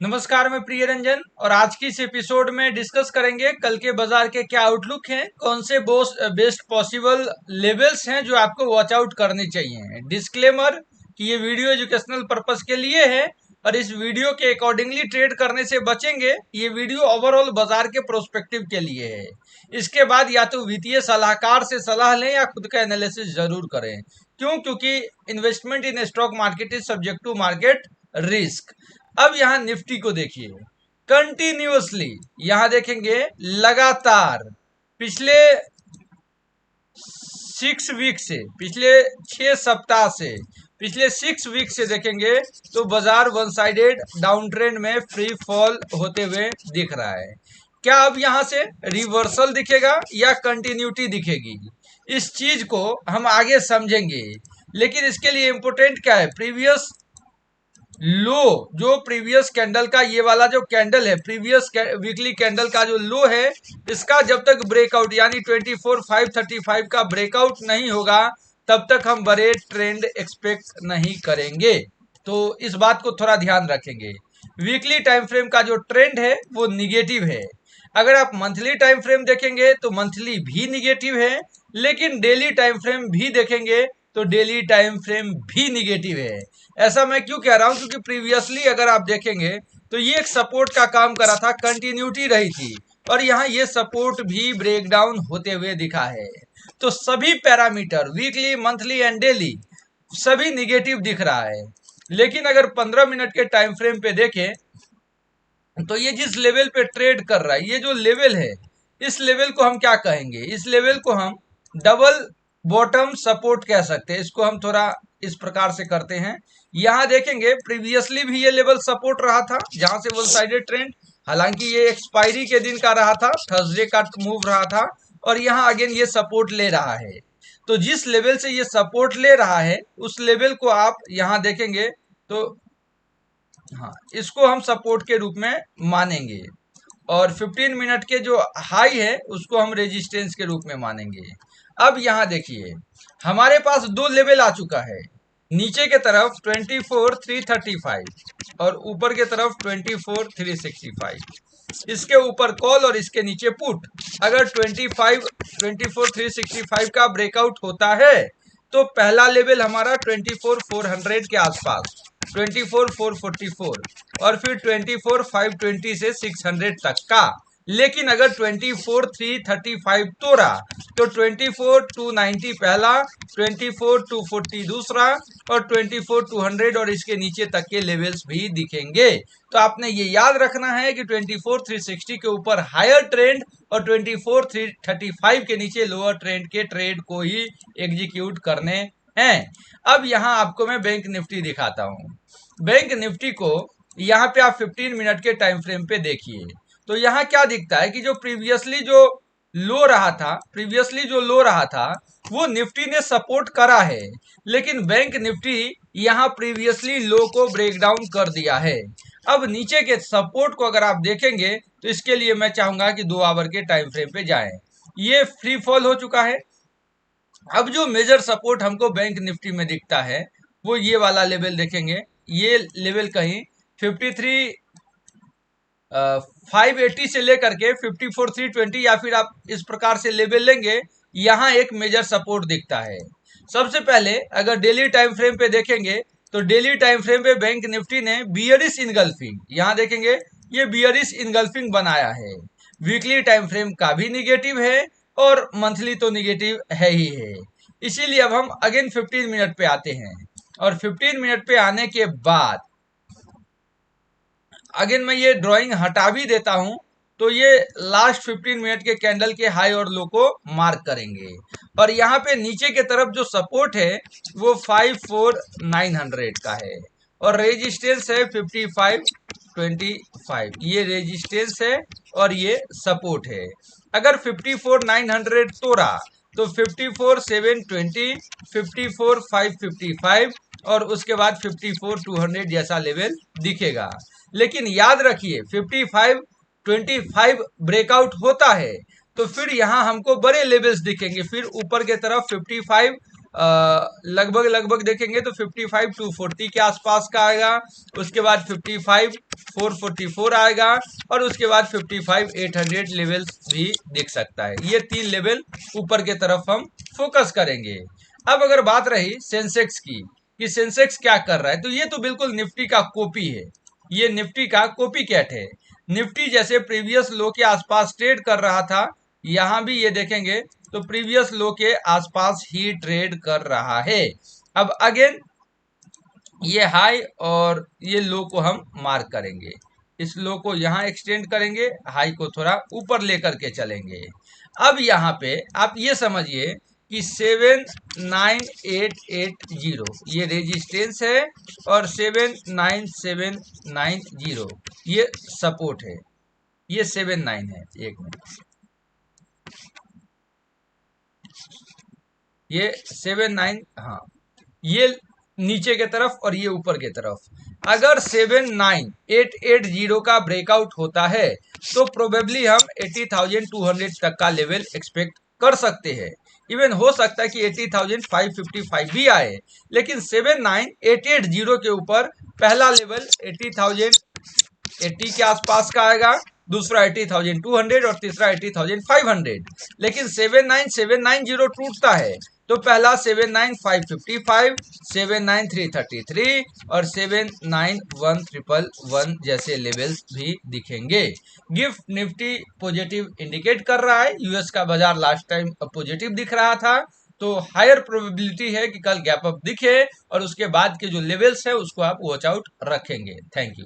नमस्कार, मैं प्रिय रंजन और आज की इस एपिसोड में डिस्कस करेंगे कल के बाजार के क्या आउटलुक हैं, कौन से बेस्ट पॉसिबल लेवल्स हैं जो आपको वॉच आउट करने चाहिए। डिस्क्लेमर कि ये वीडियो एजुकेशनल पर्पस के लिए है और इस वीडियो के अकॉर्डिंगली ट्रेड करने से बचेंगे। ये वीडियो ओवरऑल बाजार के प्रोस्पेक्टिव के लिए है। इसके बाद या तो वित्तीय सलाहकार से सलाह लें या खुद का एनालिसिस जरूर करें। क्योंकि investment in stock market is subject to market risk. अब यहां निफ्टी को देखिए, कंटिन्यूअसली यहां देखेंगे लगातार पिछले 6 वीक से, पिछले 6 सप्ताह से, पिछले 6 वीक से देखेंगे तो बाजार वन साइडेड डाउन ट्रेंड में फ्री फॉल होते हुए दिख रहा है। क्या अब यहां से रिवर्सल दिखेगा या कंटिन्यूटी दिखेगी, इस चीज को हम आगे समझेंगे। लेकिन इसके लिए इंपोर्टेंट क्या है, प्रीवियस लो, जो प्रीवियस कैंडल का ये वाला जो कैंडल है, प्रीवियस वीकली कैंडल का जो लो है, इसका जब तक ब्रेकआउट यानी 24,535 का ब्रेकआउट नहीं होगा तब तक हम बड़े ट्रेंड एक्सपेक्ट नहीं करेंगे। तो इस बात को थोड़ा ध्यान रखेंगे। वीकली टाइम फ्रेम का जो ट्रेंड है वो निगेटिव है। अगर आप मंथली टाइम फ्रेम देखेंगे तो मंथली भी निगेटिव है, लेकिन डेली टाइम फ्रेम भी देखेंगे तो डेली टाइम फ्रेम भी निगेटिव है। ऐसा मैं क्यों कह रहा हूं, क्योंकि प्रीवियसली अगर आप देखेंगे तो ये एक सपोर्ट का काम करा था, कंटिन्यूटी रही थी और यहाँ ये सपोर्ट भी ब्रेकडाउन होते हुए दिखा है। तो सभी parameter weekly, monthly and daily सभी निगेटिव दिख रहा है। लेकिन अगर 15 मिनट के टाइम फ्रेम पे देखें तो ये जिस लेवल पे ट्रेड कर रहा है, ये जो लेवल है, इस लेवल को हम क्या कहेंगे, इस लेवल को हम डबल बॉटम सपोर्ट कह सकते हैं। इसको हम थोड़ा इस प्रकार से करते हैं। यहां देखेंगे प्रीवियसली भी ये लेवल सपोर्ट रहा था जहां से वन साइडेड ट्रेंड, हालांकि ये एक्सपायरी के दिन का रहा था, थर्सडे का मूव रहा था और यहां अगेन ये सपोर्ट ले रहा है। तो जिस लेवल से ये सपोर्ट ले रहा है उस लेवल को आप यहां देखेंगे तो हाँ, इसको हम सपोर्ट के रूप में मानेंगे और 15 मिनट के जो हाई है उसको हम रेजिस्टेंस के रूप में मानेंगे। अब यहां देखिए हमारे पास दो लेवल आ चुका है, नीचे के तरफ 24,335 और ऊपर के तरफ 24,365। इसके ऊपर कॉल और इसके नीचे पुट। अगर 24,365 का ब्रेकआउट होता है तो पहला लेवल हमारा 24,400 के आसपास, 24,444 और फिर 24,520 से 600 तक का। लेकिन अगर 24,335 तोड़ा तो 24,290 पहला, 24,240 दूसरा और 24,200 और इसके नीचे तक के लेवल्स भी दिखेंगे। तो आपने ये याद रखना है कि 24,360 के ऊपर हायर ट्रेंड और 24,335 के नीचे लोअर ट्रेंड के ट्रेड को ही एग्जीक्यूट करने हैं। अब यहां आपको मैं बैंक निफ्टी दिखाता हूं। बैंक निफ्टी को यहां पे आप 15 मिनट के टाइम फ्रेम पे देखिए तो यहां क्या दिखता है कि जो प्रीवियसली जो लो रहा था, प्रीवियसली जो लो रहा था वो निफ्टी ने सपोर्ट करा है, लेकिन बैंक निफ्टी यहां प्रीवियसली लो को ब्रेक डाउन कर दिया है। अब नीचे के सपोर्ट को अगर आप देखेंगे तो इसके लिए मैं चाहूंगा कि 2 आवर के टाइम फ्रेम पे जाएं। ये फ्री फॉल हो चुका है। अब जो मेजर सपोर्ट हमको बैंक निफ्टी में दिखता है वो ये वाला लेवल देखेंगे। ये लेवल कहीं 53 580 से लेकर के 54,320 या फिर आप इस प्रकार से लेवल लेंगे, यहां एक मेजर सपोर्ट दिखता है। सबसे पहले अगर डेली टाइम फ्रेम पे देखेंगे तो डेली टाइम फ्रेम पे बैंक निफ्टी ने बियरिश इनगल्फिंग, यहां देखेंगे ये बियरिश इनगल्फिंग बनाया है। वीकली टाइम फ्रेम का भी निगेटिव है और मंथली तो निगेटिव है ही है। इसीलिए अब हम अगेन 15 मिनट पे आते हैं और 15 मिनट पे आने के बाद अगेन मैं ये ड्राइंग हटा भी देता हूं तो ये लास्ट 15 मिनट के कैंडल के हाई और लो को मार्क करेंगे और यहाँ पे नीचे के तरफ जो सपोर्ट है वो 54,900 का है और रेजिस्टेंस है 55,25। ये रेजिस्टेंस है और ये सपोर्ट है। अगर 54,900 तोड़ा तो 54,720, 54,555 और उसके बाद 54,200 जैसा लेवल दिखेगा। लेकिन याद रखिए 55,25 ब्रेकआउट होता है तो फिर यहां हमको बड़े लेवल्स दिखेंगे। फिर ऊपर के तरफ 55 लगभग लगभग देखेंगे तो 55 240 के आसपास का आएगा। उसके बाद 55 444 आएगा और उसके बाद 55 800 लेवल्स भी दिख सकता है। ये 3 लेवल ऊपर के तरफ हम फोकस करेंगे। अब अगर बात रही सेंसेक्स की कि सेंसेक्स क्या कर रहा है, तो ये तो बिल्कुल निफ्टी का कॉपी है। ये निफ्टी का कॉपी कैट है। निफ्टी जैसे प्रीवियस लो के आसपास ट्रेड कर रहा था, यहां भी ये देखेंगे तो प्रीवियस लो के आसपास ही ट्रेड कर रहा है। अब अगेन ये हाई और ये लो को हम मार्क करेंगे। इस लो को यहां एक्सटेंड करेंगे, हाई को थोड़ा ऊपर लेकर के चलेंगे। अब यहाँ पे आप ये समझिए कि 79880 ये रेजिस्टेंस है और 79790 ये सपोर्ट है। ये 79 है, एक मिनट, ये 79, हाँ, ये नीचे के तरफ और ये ऊपर के तरफ। अगर 79880 का ब्रेकआउट होता है तो प्रोबेबली हम 80,200 तक का लेवल एक्सपेक्ट कर सकते हैं। इवन हो सकता है कि 80,555 भी आए, लेकिन 79880 के ऊपर पहला लेवल 80,080 के आसपास का आएगा, दूसरा 80,200 और तीसरा 80,500। लेकिन 79790 टूटता है तो पहला 79555, 79333 और 79111 जैसे लेवल्स भी दिखेंगे। गिफ्ट निफ्टी पॉजिटिव इंडिकेट कर रहा है। यूएस का बाजार लास्ट टाइम पॉजिटिव दिख रहा था, तो हायर प्रोबेबिलिटी है कि कल गैप अप दिखे और उसके बाद के जो लेवल्स है उसको आप वॉच आउट रखेंगे। Thank you.